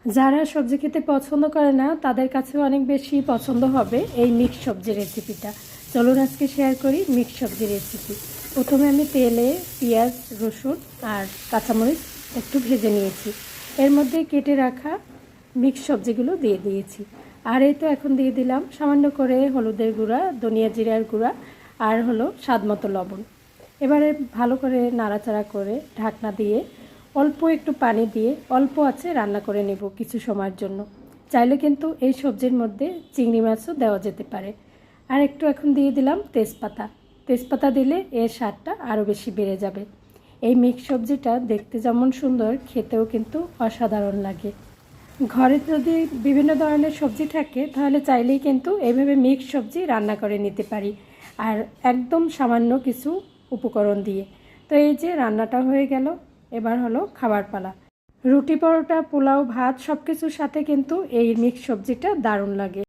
যারা সবজি খেতে পছন্দ করে না তাদের কাছেও অনেক বেশি পছন্দ হবে এই মিক্স সবজির রেসিপিটা। চলুন আজকে শেয়ার করি মিক্স সবজির রেসিপি। প্রথমে আমি তেলে পেঁয়াজ, রসুন আর কাঁচামরিচ একটু ভেজে নিয়েছি। এর মধ্যে কেটে রাখা মিক্স সবজিগুলো দিয়ে দিয়েছি। আর এই তো এখন দিয়ে দিলাম সামান্য করে হলুদের গুঁড়া, ধনিয়া জিরার গুঁড়া আর হলো স্বাদমতো লবণ। এবারে ভালো করে নাড়াচাড়া করে ঢাকনা দিয়ে অল্প একটু পানি দিয়ে অল্প আঁচে রান্না করে নেব কিছু সময়ের জন্য। চাইলে কিন্তু এই সবজির মধ্যে চিংড়ি মাছও দেওয়া যেতে পারে। আর একটু এখন দিয়ে দিলাম তেজপাতা। তেজপাতা দিলে এর স্বাদটা আরও বেশি বেড়ে যাবে। এই মিক্স সবজিটা দেখতে যেমন সুন্দর, খেতেও কিন্তু অসাধারণ লাগে। ঘরে যদি বিভিন্ন ধরনের সবজি থাকে তাহলে চাইলেই কিন্তু এইভাবে মিক্স সবজি রান্না করে নিতে পারি, আর একদম সামান্য কিছু উপকরণ দিয়ে। তো এই যে রান্নাটা হয়ে গেল, এবার হলো খাবার পালা। রুটি, পরোটা, পোলাও, ভাত সব কিছুর সাথে কিন্তু এই মিক্স সবজিটা দারুণ লাগে।